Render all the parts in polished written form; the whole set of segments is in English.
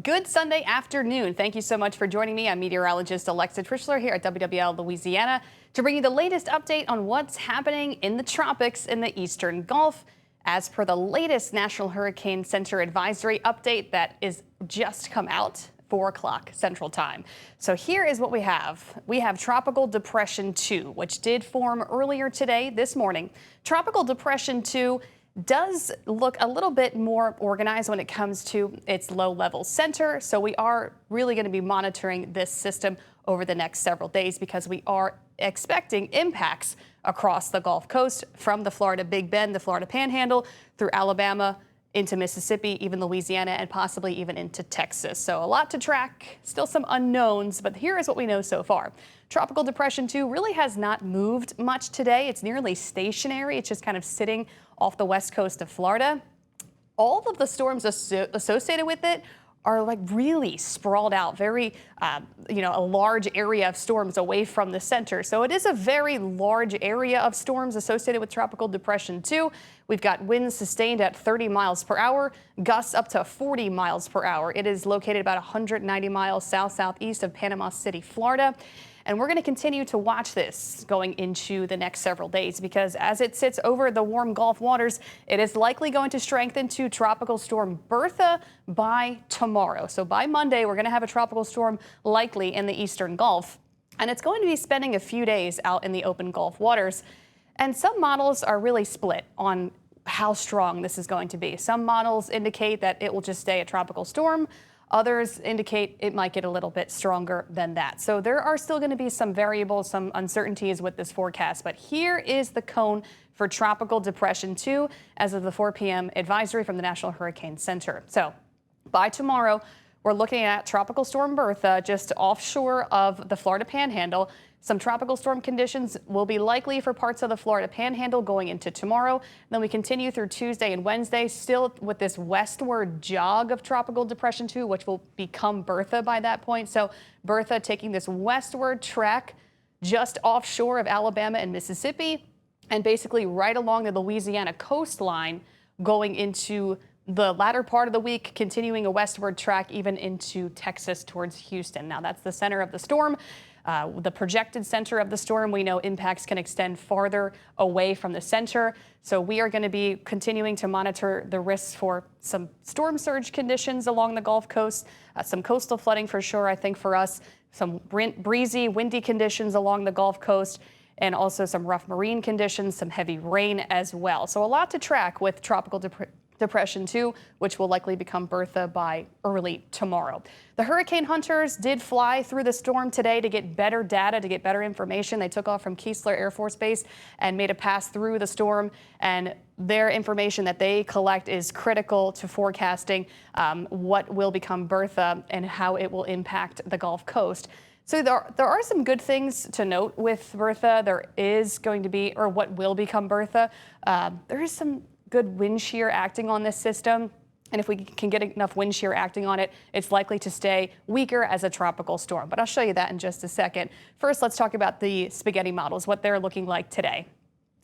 Good Sunday afternoon. Thank you so much for joining me. I'm meteorologist Alexa Trischler here at WWL Louisiana to bring you the latest update on what's happening in the tropics in the Eastern Gulf. As per the latest National Hurricane Center advisory update that is just come out, 4 o'clock Central Time. So here is what we have. We have Tropical Depression 2, which did form earlier today, this morning. Tropical Depression 2 does look a little bit more organized when it comes to its low-level center. So we are really going to be monitoring this system over the next several days because we are expecting impacts across the Gulf Coast from the Florida Big Bend, the Florida Panhandle, through Alabama, into Mississippi, even Louisiana, and possibly even into Texas. So a lot to track, still some unknowns, but here is what we know so far. Tropical Depression 2 really has not moved much today. It's nearly stationary. It's just kind of sitting off the west coast of Florida. All of the storms associated with it are like really sprawled out, very, a large area of storms away from the center. So it is a very large area of storms associated with Tropical Depression 2. We've got winds sustained at 30 miles per hour, gusts up to 40 miles per hour. It is located about 190 miles south-southeast of Panama City, Florida. And we're going to continue to watch this going into the next several days because as it sits over the warm Gulf waters, it is likely going to strengthen to Tropical Storm Bertha by tomorrow. So by Monday, we're going to have a tropical storm likely in the Eastern Gulf. And it's going to be spending a few days out in the open Gulf waters. And some models are really split on how strong this is going to be. Some models indicate that it will just stay a tropical storm. Others indicate it might get a little bit stronger than that. So there are still going to be some variables, some uncertainties with this forecast. But here is the cone for Tropical Depression 2 as of the 4 p.m. advisory from the National Hurricane Center. So by tomorrow, we're looking at Tropical Storm Bertha just offshore of the Florida Panhandle. Some tropical storm conditions will be likely for parts of the Florida Panhandle going into tomorrow. Then we continue through Tuesday and Wednesday, still with this westward jog of Tropical Depression 2, which will become Bertha by that point. So Bertha taking this westward track just offshore of Alabama and Mississippi, and basically right along the Louisiana coastline going into the latter part of the week, continuing a westward track even into Texas towards Houston. Now that's the center of the storm. The projected center of the storm, we know impacts can extend farther away from the center. So we are going to be continuing to monitor the risks for some storm surge conditions along the Gulf Coast, some coastal flooding for sure, I think for us, some breezy, windy conditions along the Gulf Coast, and also some rough marine conditions, some heavy rain as well. So a lot to track with Tropical Depression 2, which will likely become Bertha by early tomorrow. The hurricane hunters did fly through the storm today to get better data, to get better information. They took off from Keesler Air Force Base and made a pass through the storm, and their information that they collect is critical to forecasting what will become Bertha and how it will impact the Gulf Coast. So there are some good things to note with Bertha. There is going to be, or what will become Bertha, there is some good wind shear acting on this system. And if we can get enough wind shear acting on it, it's likely to stay weaker as a tropical storm. But I'll show you that in just a second. First, let's talk about the spaghetti models, what they're looking like today.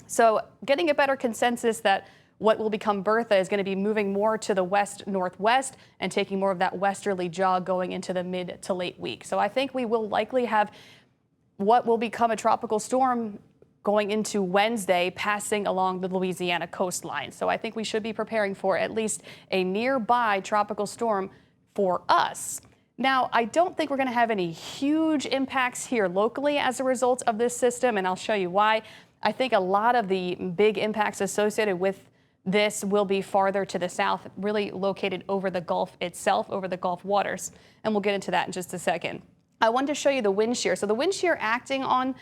So getting a better consensus that what will become Bertha is going to be moving more to the west-northwest and taking more of that westerly jog going into the mid to late week. So I think we will likely have what will become a tropical storm going into Wednesday, passing along the Louisiana coastline. So I think we should be preparing for at least a nearby tropical storm for us. Now, I don't think we're going to have any huge impacts here locally as a result of this system, and I'll show you why. I think a lot of the big impacts associated with this will be farther to the south, really located over the Gulf itself, over the Gulf waters, and we'll get into that in just a second. I wanted to show you the wind shear. So the wind shear acting on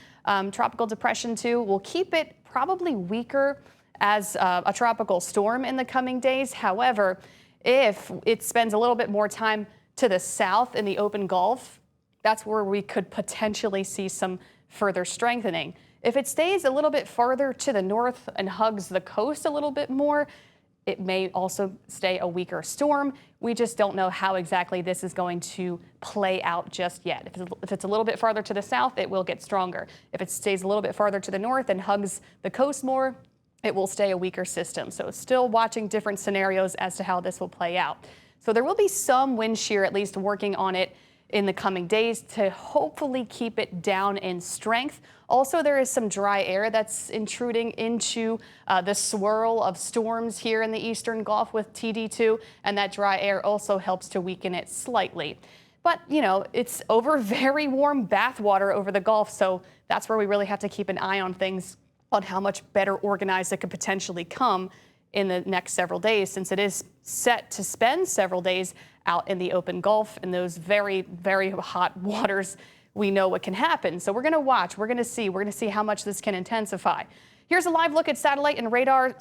Tropical Depression 2 will keep it probably weaker as a tropical storm in the coming days. However, if it spends a little bit more time to the south in the open Gulf, that's where we could potentially see some further strengthening. If it stays a little bit farther to the north and hugs the coast a little bit more, it may also stay a weaker storm. We just don't know how exactly this is going to play out just yet. If it's a little bit farther to the south, it will get stronger. If it stays a little bit farther to the north and hugs the coast more, it will stay a weaker system. So still watching different scenarios as to how this will play out. So there will be some wind shear at least working on it in the coming days to hopefully keep it down in strength. Also, there is some dry air that's intruding into the swirl of storms here in the eastern Gulf with TD2, and that dry air also helps to weaken it slightly. But, you know, it's over very warm bath water over the Gulf, so that's where we really have to keep an eye on things, on how much better organized it could potentially come in the next several days, since it is set to spend several days out in the open Gulf in those very, very hot waters. We know what can happen. So we're going to watch. We're going to see how much this can intensify. Here's a live look at satellite and radar.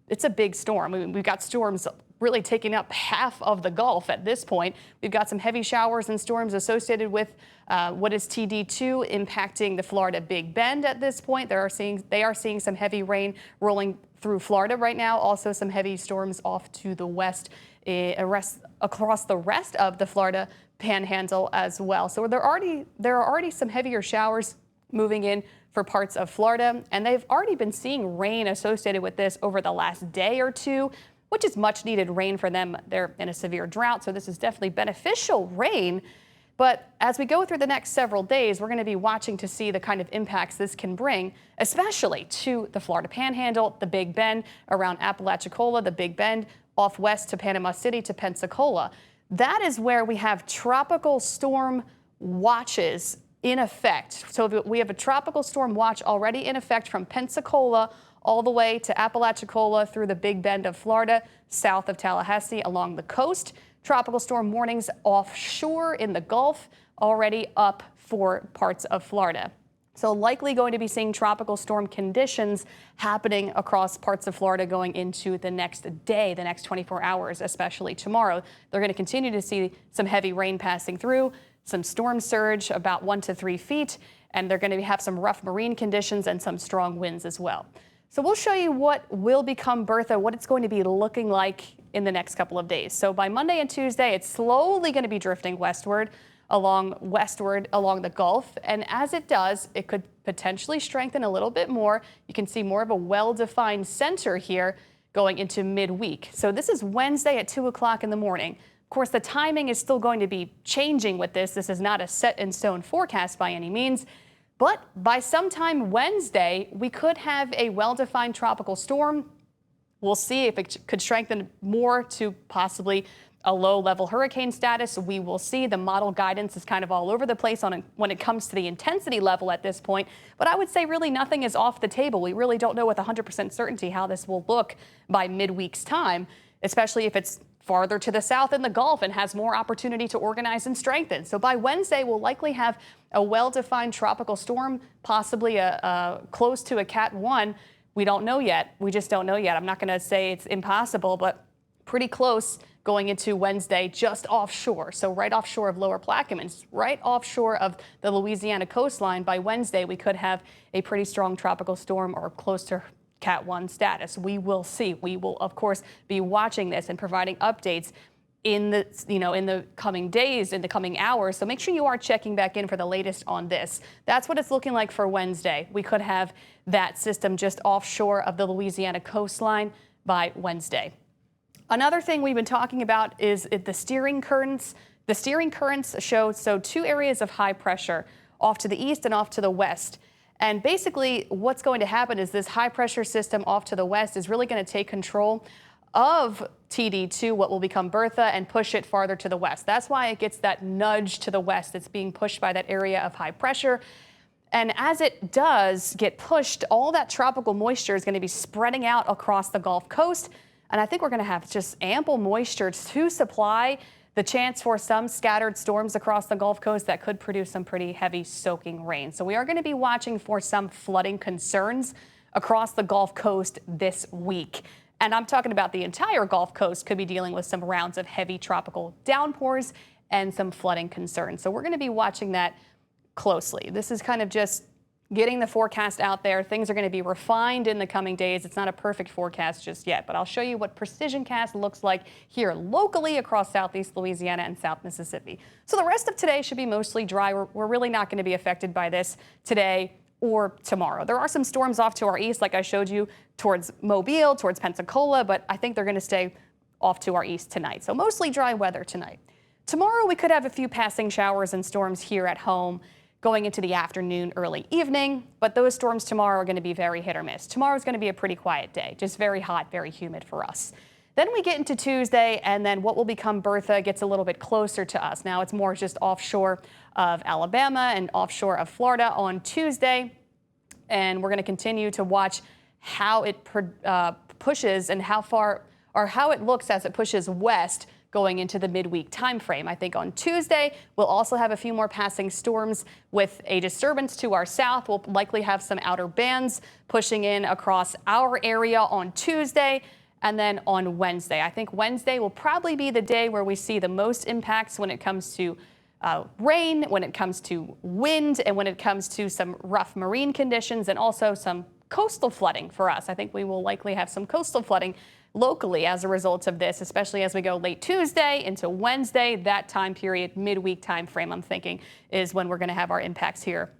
It's a big storm. We've got storms really taking up half of the Gulf at this point. We've got some heavy showers and storms associated with what is TD2 impacting the Florida Big Bend at this point. They are seeing some heavy rain rolling through Florida right now. Also some heavy storms off to the west, across the rest of the Florida Panhandle as well. So there are already some heavier showers moving in for parts of Florida, and they've already been seeing rain associated with this over the last day or two, which is much needed rain for them. They're in a severe drought, so this is definitely beneficial rain. But as we go through the next several days, we're going to be watching to see the kind of impacts this can bring, especially to the Florida Panhandle, the Big Bend, around Apalachicola, the Big Bend, off west to Panama City to Pensacola. That is where we have tropical storm watches in effect. So we have a tropical storm watch already in effect from Pensacola all the way to Apalachicola through the Big Bend of Florida, south of Tallahassee along the coast. Tropical storm warnings offshore in the Gulf already up for parts of Florida. So likely going to be seeing tropical storm conditions happening across parts of Florida going into the next day, the next 24 hours, especially tomorrow. They're going to continue to see some heavy rain passing through, some storm surge about 1 to 3 feet, and they're going to have some rough marine conditions and some strong winds as well. So we'll show you what will become Bertha, what it's going to be looking like in the next couple of days. So by Monday and Tuesday, it's slowly going to be drifting westward along the Gulf. And as it does, it could potentially strengthen a little bit more. You can see more of a well-defined center here going into midweek. So this is Wednesday at 2 o'clock in the morning. Of course, the timing is still going to be changing with this. This is not a set in stone forecast by any means. But by sometime Wednesday, we could have a well-defined tropical storm. We'll see if it could strengthen more to possibly a low-level hurricane status. We will see. The model guidance is kind of all over the place when it comes to the intensity level at this point. But I would say really nothing is off the table. We really don't know with 100% certainty how this will look by midweek's time, especially if it's farther to the south in the Gulf and has more opportunity to organize and strengthen. So by Wednesday, we'll likely have a well-defined tropical storm, possibly close to a Cat 1. We don't know yet. We just don't know yet. I'm not going to say it's impossible, but pretty close going into Wednesday, just offshore. So right offshore of Lower Plaquemines, right offshore of the Louisiana coastline. By Wednesday, we could have a pretty strong tropical storm or close to Cat 1 status. We will see. We will, of course, be watching this and providing updates in the coming days, in the coming hours. So make sure you are checking back in for the latest on this. That's what it's looking like for Wednesday. We could have that system just offshore of the Louisiana coastline by Wednesday. Another thing we've been talking about is the steering currents. The steering currents show two areas of high pressure off to the east and off to the west. And basically what's going to happen is this high pressure system off to the west is really going to take control of TD2, what will become Bertha, and push it farther to the west. That's why it gets that nudge to the west. It's being pushed by that area of high pressure. And as it does get pushed, all that tropical moisture is going to be spreading out across the Gulf Coast. And I think we're going to have just ample moisture to supply the chance for some scattered storms across the Gulf Coast that could produce some pretty heavy soaking rain. So we are going to be watching for some flooding concerns across the Gulf Coast this week. And I'm talking about the entire Gulf Coast could be dealing with some rounds of heavy tropical downpours and some flooding concerns. So we're going to be watching that closely. This is kind of just getting the forecast out there. Things are going to be refined in the coming days. It's not a perfect forecast just yet, but I'll show you what precision cast looks like here locally across southeast Louisiana and South Mississippi. So the rest of today should be mostly dry. We're really not going to be affected by this today or tomorrow. There are some storms off to our east, like I showed you, towards Mobile, towards Pensacola, but I think they're going to stay off to our east tonight. So mostly dry weather tonight. Tomorrow we could have a few passing showers and storms here at home going into the afternoon, early evening, but those storms tomorrow are going to be very hit or miss. Tomorrow's going to be a pretty quiet day, just very hot, very humid for us. Then we get into Tuesday, and then what will become Bertha gets a little bit closer to us. Now it's more just offshore of Alabama and offshore of Florida on Tuesday, and we're going to continue to watch how it pushes and how far or how it looks as it pushes west going into the midweek time frame. I think on Tuesday, we'll also have a few more passing storms with a disturbance to our south. We'll likely have some outer bands pushing in across our area on Tuesday. And then on Wednesday, I think Wednesday will probably be the day where we see the most impacts when it comes to rain, when it comes to wind, and when it comes to some rough marine conditions and also some coastal flooding for us. I think we will likely have some coastal flooding locally as a result of this, especially as we go late Tuesday into Wednesday. That time period, midweek time frame, I'm thinking, is when we're going to have our impacts here.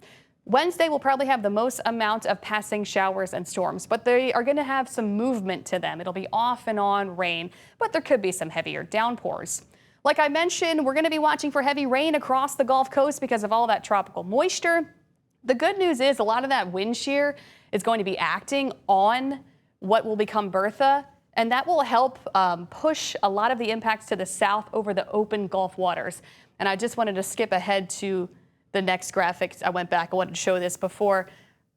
Wednesday will probably have the most amount of passing showers and storms, but they are going to have some movement to them. It'll be off and on rain, but there could be some heavier downpours. Like I mentioned, we're going to be watching for heavy rain across the Gulf Coast because of all that tropical moisture. The good news is a lot of that wind shear is going to be acting on what will become Bertha, and that will help push a lot of the impacts to the south over the open Gulf waters. And I just wanted to skip ahead to the next graphic. I went back. I wanted to show this before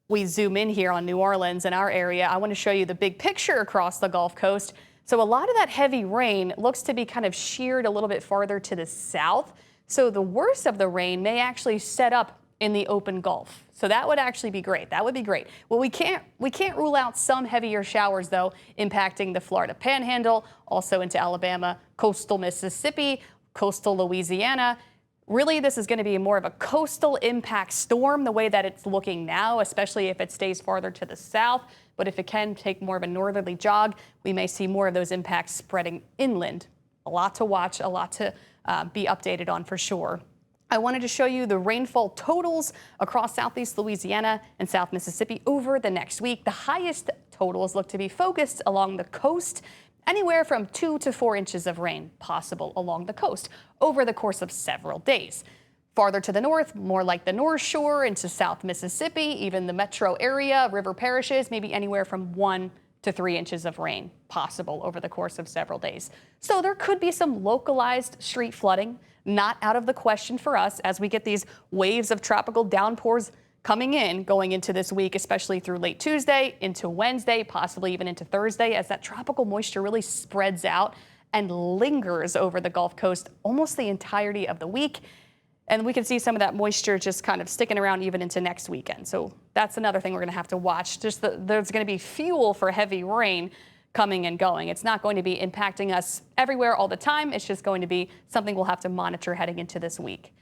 we zoom in here on New Orleans and our area. I want to show you the big picture across the Gulf Coast. So a lot of that heavy rain looks to be kind of sheared a little bit farther to the south. So the worst of the rain may actually set up in the open Gulf. So that would actually be great. That would be great. Well, we can't rule out some heavier showers, though, impacting the Florida Panhandle, also into Alabama, coastal Mississippi, coastal Louisiana. Really, this is going to be more of a coastal impact storm the way that it's looking now, especially if it stays farther to the south. But if it can take more of a northerly jog, we may see more of those impacts spreading inland. A lot to watch, a lot to be updated on for sure. I wanted to show you the rainfall totals across southeast Louisiana and South Mississippi over the next week. The highest totals look to be focused along the coast, anywhere from 2 to 4 inches of rain possible along the coast over the course of several days. Farther to the north, more like the North Shore into South Mississippi, even the metro area, river parishes, maybe anywhere from 1 to 3 inches of rain possible over the course of several days. So there could be some localized street flooding. Not out of the question for us as we get these waves of tropical downpours coming in going into this week, especially through late Tuesday into Wednesday, possibly even into Thursday, as that tropical moisture really spreads out and lingers over the Gulf Coast almost the entirety of the week. And we can see some of that moisture just kind of sticking around even into next weekend. So that's another thing we're going to have to watch. Just there's going to be fuel for heavy rain coming and going. It's not going to be impacting us everywhere all the time. It's just going to be something we'll have to monitor heading into this week.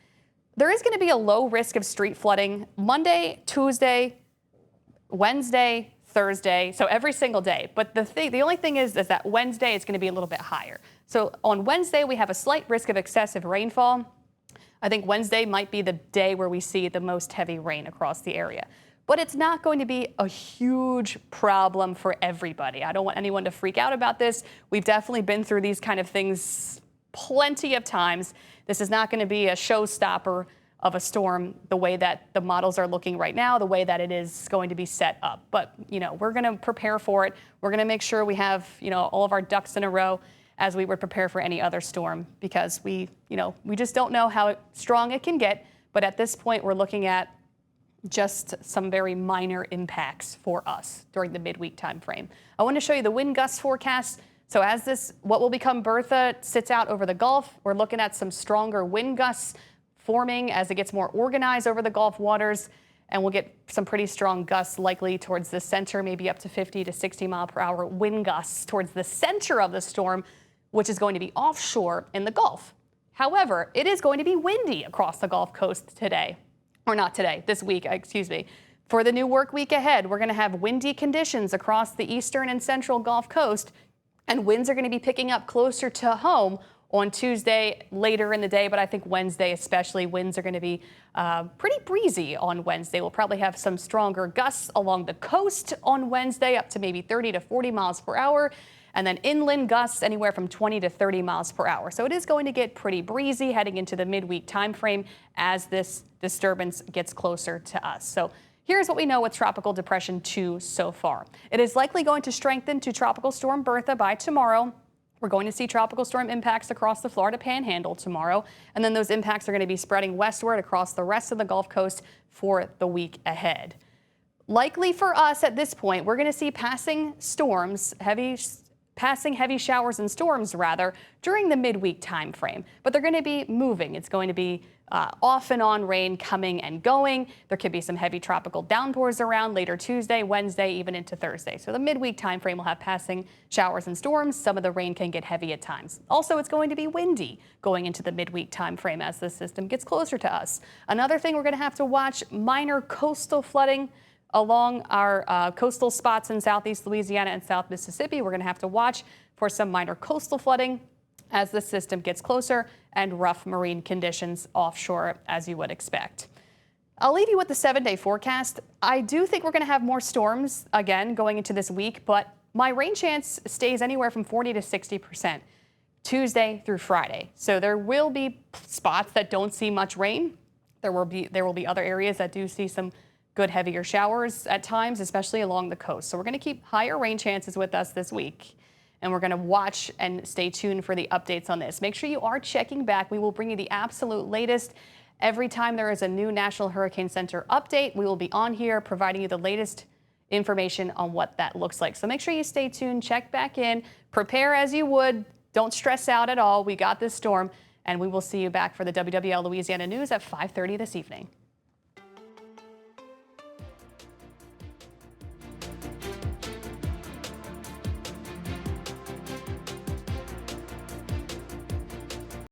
There is going to be a low risk of street flooding Monday, Tuesday, Wednesday, Thursday, so every single day. But the only thing is that Wednesday is going to be a little bit higher. So on Wednesday, we have a slight risk of excessive rainfall. I think Wednesday might be the day where we see the most heavy rain across the area. But it's not going to be a huge problem for everybody. I don't want anyone to freak out about this. We've definitely been through these kind of things plenty of times. This is not going to be a showstopper of a storm the way that the models are looking right now, the way that it is going to be set up. But, we're going to prepare for it. We're going to make sure we have, all of our ducks in a row as we would prepare for any other storm because we just don't know how strong it can get. But at this point, we're looking at just some very minor impacts for us during the midweek time frame. I want to show you the wind gust forecast. So as what will become Bertha sits out over the Gulf, we're looking at some stronger wind gusts forming as it gets more organized over the Gulf waters, and we'll get some pretty strong gusts likely towards the center, maybe up to 50 to 60 mile per hour wind gusts towards the center of the storm, which is going to be offshore in the Gulf. However, it is going to be windy across the Gulf Coast today. Or not today, this week, excuse me. For the new work week ahead, we're going to have windy conditions across the eastern and central Gulf Coast, and winds are going to be picking up closer to home on Tuesday later in the day, but I think Wednesday especially, winds are going to be pretty breezy on Wednesday. We'll probably have some stronger gusts along the coast on Wednesday, up to maybe 30 to 40 miles per hour. And then inland gusts anywhere from 20 to 30 miles per hour. So it is going to get pretty breezy heading into the midweek time frame as this disturbance gets closer to us. So here's what we know with Tropical Depression 2 so far. It is likely going to strengthen to Tropical Storm Bertha by tomorrow. We're going to see tropical storm impacts across the Florida Panhandle tomorrow, and then those impacts are going to be spreading westward across the rest of the Gulf Coast for the week ahead. Likely for us at this point, we're going to see passing heavy showers and storms during the midweek time frame, but they're going to be moving. It's going to be off and on rain coming and going. There could be some heavy tropical downpours around later Tuesday, Wednesday, even into Thursday. So the midweek time frame will have passing showers and storms. Some of the rain can get heavy at times. Also, it's going to be windy going into the midweek time frame as the system gets closer to us. Another thing we're going to have to watch, minor coastal flooding along our coastal spots in southeast Louisiana and South Mississippi. We're going to have to watch for some minor coastal flooding as the system gets closer, and rough marine conditions offshore, as you would expect. I'll leave you with the 7-day forecast. I do think we're going to have more storms again going into this week, but my rain chance stays anywhere from 40 to 60% Tuesday through Friday. So there will be spots that don't see much rain. There will be other areas that do see some good heavier showers at times, especially along the coast. So we're going to keep higher rain chances with us this week. And we're going to watch and stay tuned for the updates on this. Make sure you are checking back. We will bring you the absolute latest. Every time there is a new National Hurricane Center update, we will be on here providing you the latest information on what that looks like. So make sure you stay tuned, check back in, prepare as you would. Don't stress out at all. We got this storm, and we will see you back for the WWL Louisiana News at 5:30 this evening.